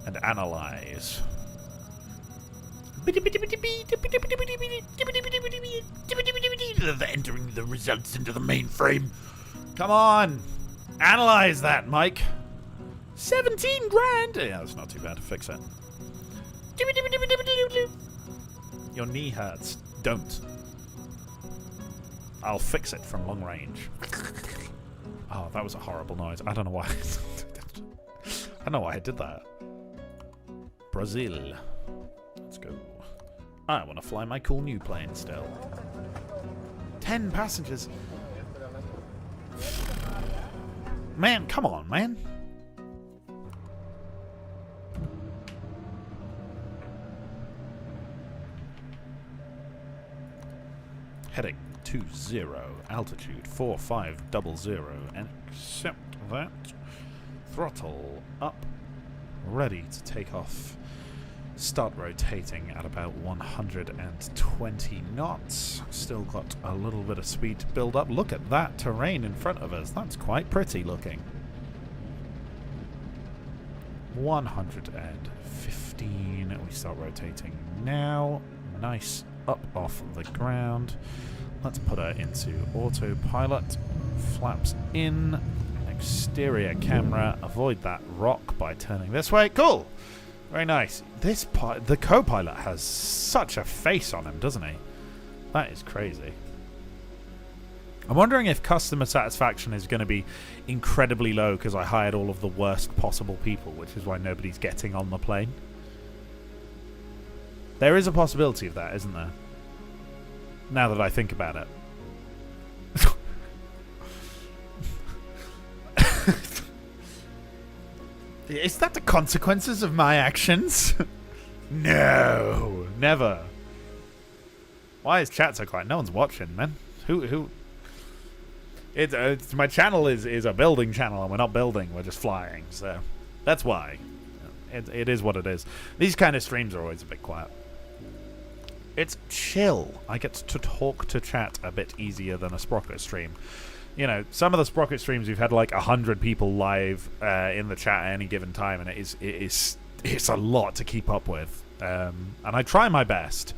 and analyze. Entering the results into the mainframe. Come on, analyze that, Mike. 17 grand. Yeah, that's not too bad to fix it. Your knee hurts. Don't. I'll fix it from long range. Oh, that was a horrible noise. I don't know why. I don't know why I did that. Brazil. Let's go. I want to fly my cool new plane still. 10 passengers. Man, come on, man. Heading 20, altitude 4500, and accept that. Throttle up, ready to take off. Start rotating at about 120 knots. Still got a little bit of speed to build up. Look at that terrain in front of us. That's quite pretty looking. 115. We start rotating now. Nice up off the ground. Let's put her into autopilot. Flaps in. Exterior camera. Avoid that rock by turning this way. Cool. Very nice. The co-pilot has such a face on him, doesn't he? That is crazy. I'm wondering if customer satisfaction is going to be incredibly low because I hired all of the worst possible people, which is why nobody's getting on the plane. There is a possibility of that, isn't there? Now that I think about it. Is that the consequences of my actions? No, never. Why is chat so quiet? No one's watching, man. Who? It's my channel is a building channel, and we're not building. We're just flying. So that's why. It is what it is. These kind of streams are always a bit quiet. It's chill. I get to talk to chat a bit easier than a Sprocket stream. you know, some of the Sprocket streams we've had like 100 people live in the chat at any given time, and it's a lot to keep up with. And I try my best,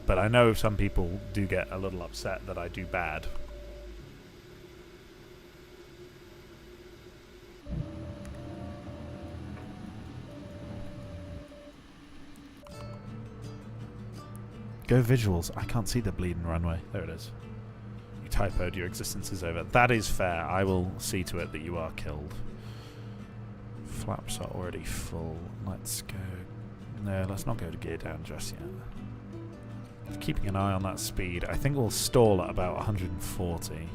but I know some people do get a little upset that I do bad. Go visuals. I can't see the bleeding runway. There it is. You typoed. Your existence is over. That is fair. I will see to it that you are killed. Flaps are already full. Let's go. No, let's not go to gear down just yet. Keeping an eye on that speed. I think we'll stall at about 140.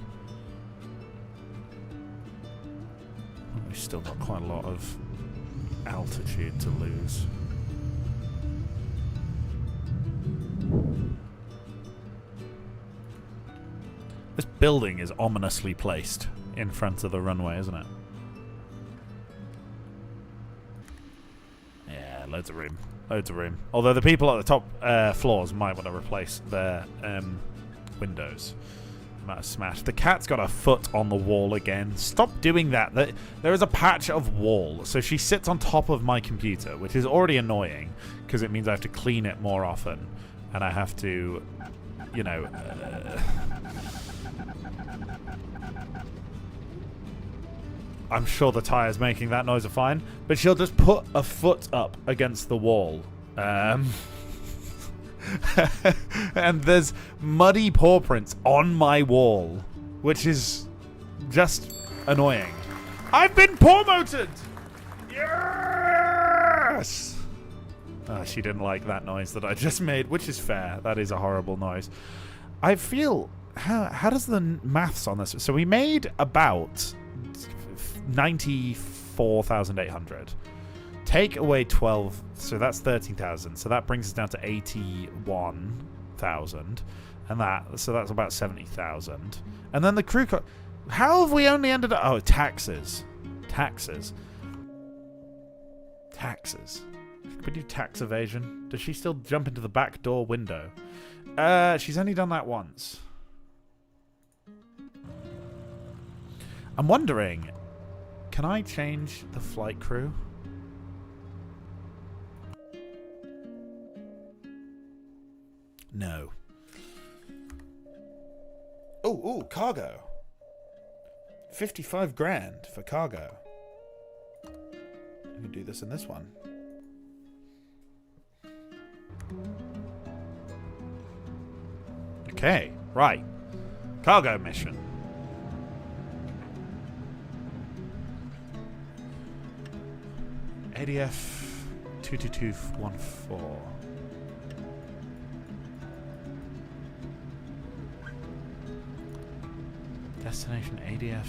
We've still got quite a lot of altitude to lose. This building is ominously placed in front of the runway, isn't it? Yeah, loads of room. Loads of room. Although the people at the top floors might want to replace their windows. Might have smashed. The cat's got a foot on the wall again. Stop doing that. There is a patch of wall. So she sits on top of my computer, which is already annoying because it means I have to clean it more often. And I have to, you know... I'm sure the tyres making that noise are fine, but she'll just put a foot up against the wall. And there's muddy paw prints on my wall, which is just annoying. I've been promoted! Yes! She didn't like that noise that I just made, which is fair. That is a horrible noise. I feel... How does the maths on this... So we made about 94,800. Take away 12, so that's 13,000. So that brings us down to 81,000. And so that's about 70,000. And then the crew... How have we only ended up... Oh, taxes. Taxes. Could we do tax evasion? Does she still jump into the back door window? She's only done that once. I'm wondering, can I change the flight crew? No. Oh, cargo. 55 grand for cargo. We can do this in this one. Okay, right. Cargo mission. ADF 22214. Destination ADF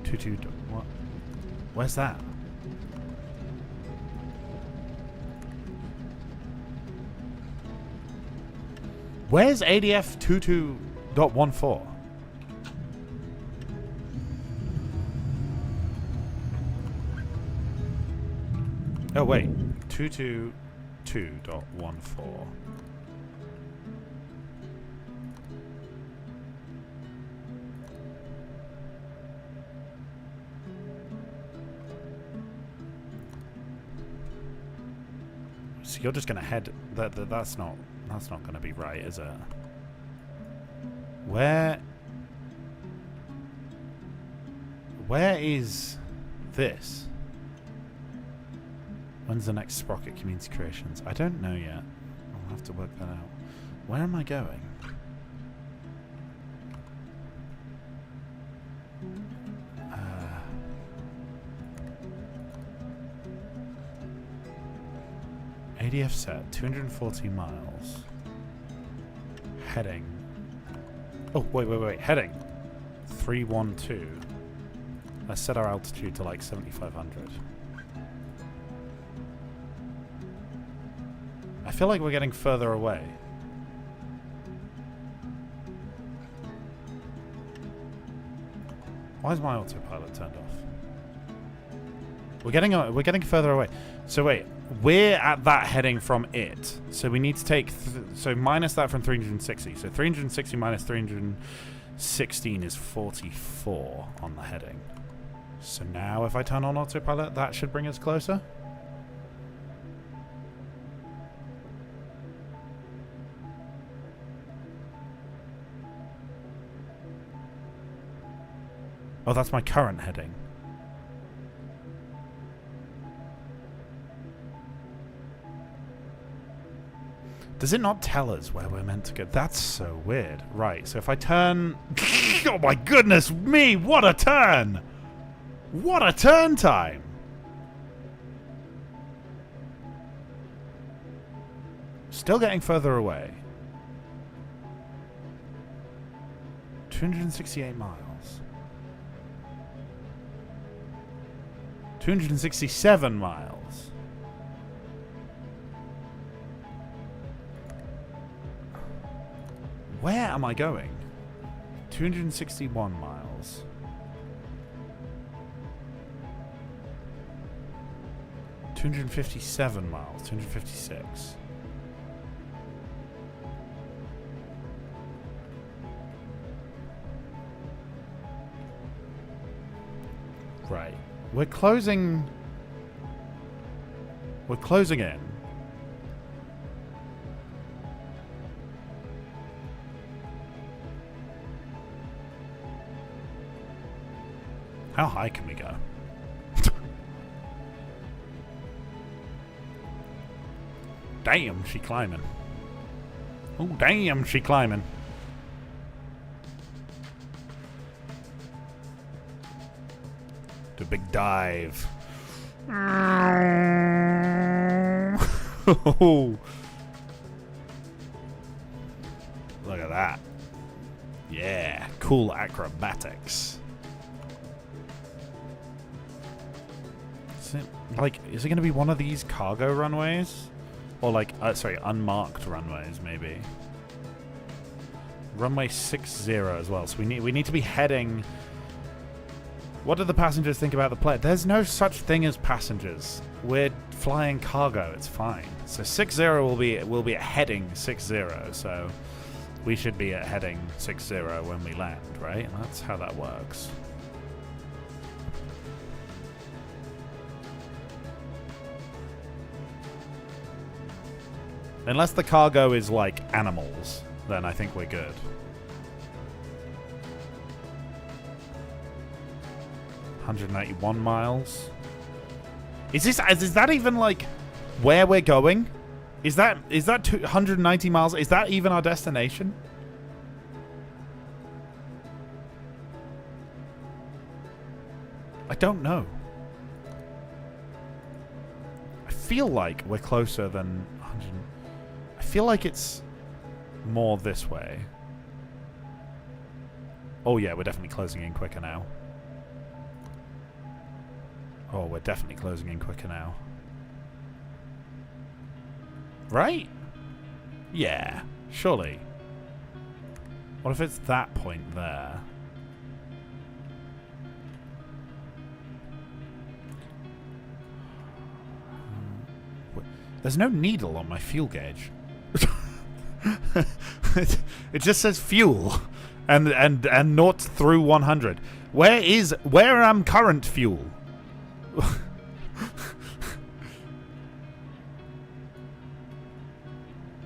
22. What? Where's that? Where's ADF 22.14? Oh wait, 222.14. So you're just gonna head that's not gonna be right, is it? Where is this? When's the next Sprocket Community Creations? I don't know yet. I'll have to work that out. Where am I going? ADF set, 240 miles. Heading. Oh, wait. Heading. 312. Let's set our altitude to like 7,500. I feel like we're getting further away. Why is my autopilot turned off? We're getting further away. So wait, we're at that heading from it. So we need to take so minus that from 360. So 360 minus 300. 16 is 44 on the heading. So now if I turn on autopilot, that should bring us closer. Oh, that's my current heading. Does it not tell us where we're meant to go? That's so weird. Right, so if I turn... Oh my goodness me, what a turn! What a turn time! Still getting further away. 268 miles. 267 miles. Where am I going? 261 miles. 257 miles. 256. Right. We're closing in. How high can we go? Damn, she climbing. Oh, damn, she climbing. Do a big dive. Look at that. Yeah, cool acrobatics. Is it going to be one of these cargo runways? Or like, sorry, unmarked runways, maybe. Runway 60 as well. So we need to be heading... What do the passengers think about the plane? There's no such thing as passengers. We're flying cargo. It's fine. So 60 will be at heading 60. So we should be at heading 60 when we land, right? That's how that works. Unless the cargo is like animals, then I think we're good. 181 miles. Is that even like where we're going? Is that 290 miles? Is that even our destination? I don't know. I feel like we're closer than 100. I feel like it's more this way. Oh yeah, we're definitely closing in quicker now. Oh, we're definitely closing in quicker now. Right? Yeah, surely. What if it's that point there? There's no needle on my fuel gauge. It just says fuel and 0 through 100. Where am current fuel?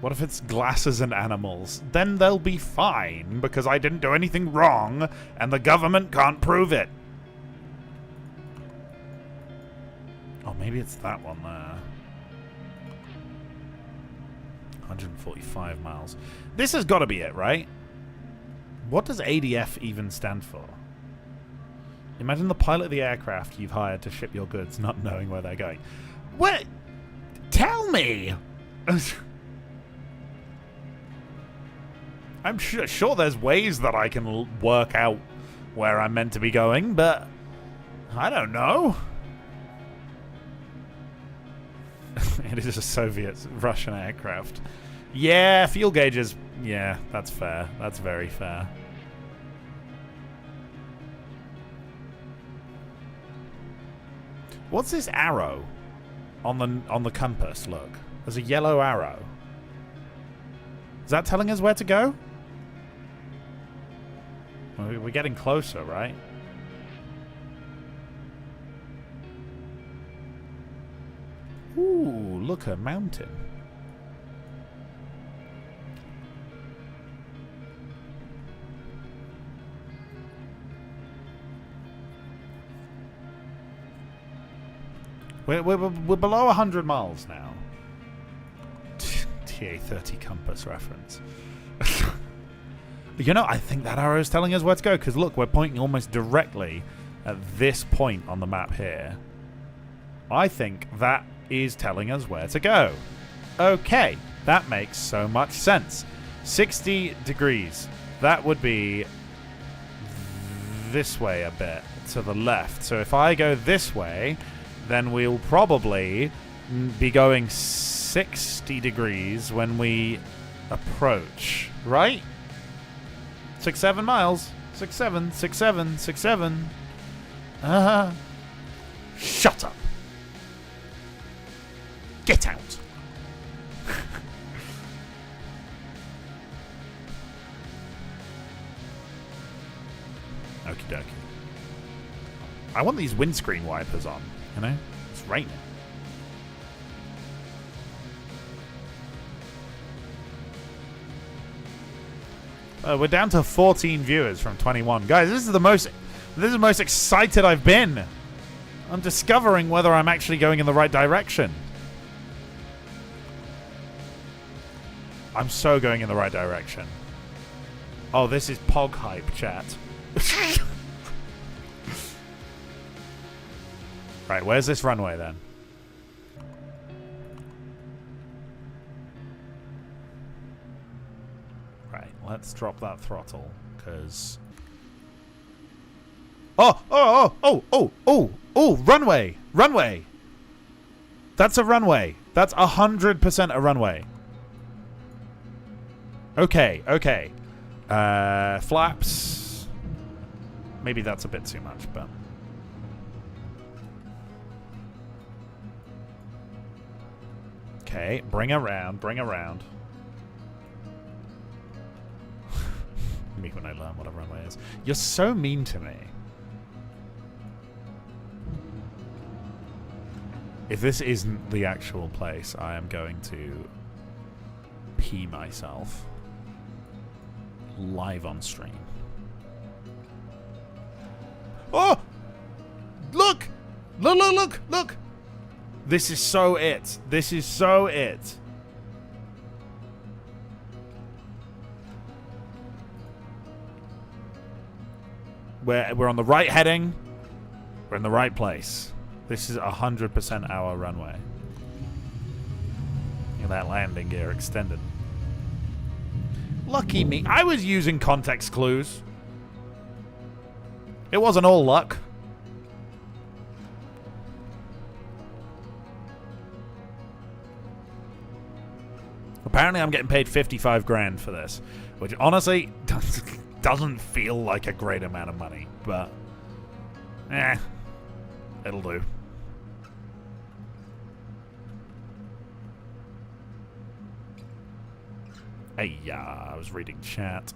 What if it's glasses and animals? Then they'll be fine because I didn't do anything wrong and the government can't prove it. Oh, maybe it's that one there. 145 miles. This has got to be it, right? What does ADF even stand for? Imagine the pilot of the aircraft you've hired to ship your goods not knowing where they're going. What? Tell me! I'm sure there's ways that I can work out where I'm meant to be going, but I don't know. It is a Soviet-Russian aircraft. Yeah, fuel gauges. Yeah, that's fair. That's very fair. What's this arrow on the compass? Look, there's a yellow arrow. Is that telling us where to go? We're getting closer, right? Ooh, look, a mountain. We're below 100 miles now. TA-30 compass reference. You know, I think that arrow is telling us where to go, because look, we're pointing almost directly at this point on the map here. I think that is telling us where to go. Okay, that makes so much sense. 60 degrees. That would be this way a bit, to the left. So if I go this way, then we'll probably be going 60 degrees when we approach, right? 6-7 miles. 6-7, 6-7, 6-7. Shut up. Get out. Okie dokie. I want these windscreen wipers on, you know? It's raining. We're down to 14 viewers from 21. Guys, this is the most excited I've been. I'm discovering whether I'm actually going in the right direction. I'm so going in the right direction. Oh, this is pog hype, chat. Right, where's this runway then? Right, let's drop that throttle, because... Oh, runway! Runway! That's a runway. That's 100% a runway. Okay, okay. Flaps. Maybe that's a bit too much, but... Okay, bring around, bring around. Me when I learn what a runway is. You're so mean to me. If this isn't the actual place, I am going to pee myself live on stream. Oh! Look! Look, look, look, look! This is so it. This is so it. We're on the right heading. We're in the right place. This is 100% our runway. Look at that landing gear extended. Lucky me. I was using context clues. It wasn't all luck. Apparently I'm getting paid 55 grand for this, which honestly doesn't feel like a great amount of money, but it'll do. Hey, I was reading chat.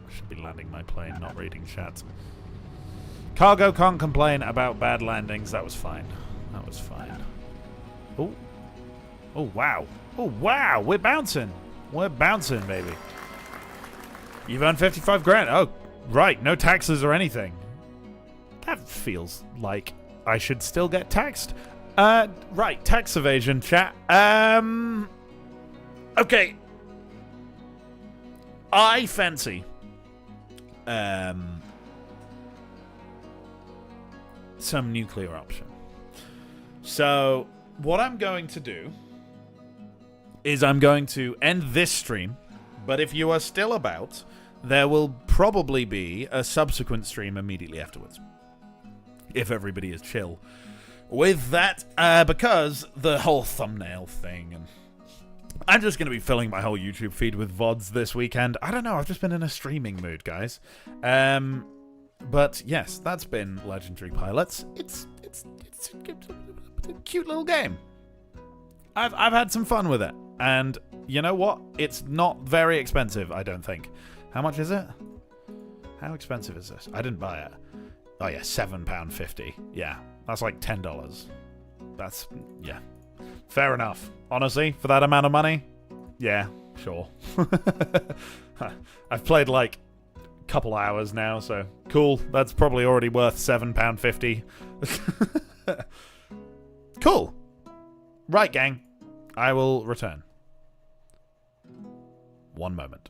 I should be landing my plane, not reading chat. Cargo can't complain about bad landings. That was fine. That was fine. Oh. Oh, wow. Oh, wow. We're bouncing. We're bouncing, baby. You've earned 55 grand. Oh, right. No taxes or anything. That feels like I should still get taxed. Right. Tax evasion, chat. Okay. I fancy some nuclear option. So what I'm going to do is I'm going to end this stream, but if you are still about, there will probably be a subsequent stream immediately afterwards, if everybody is chill with that, because the whole thumbnail thing, and I'm just going to be filling my whole YouTube feed with VODs this weekend. I don't know, I've just been in a streaming mood, guys. But yes, that's been Legendary Pilots. It's a cute little game. I've had some fun with it. And you know what? It's not very expensive, I don't think. How much is it? How expensive is this? I didn't buy it. Oh yeah, £7.50. Yeah, that's like $10. That's, yeah. Fair enough. Honestly, for that amount of money, yeah, sure. I've played like a couple hours now, so cool. That's probably already worth £7.50. Cool. Right, gang. I will return. One moment.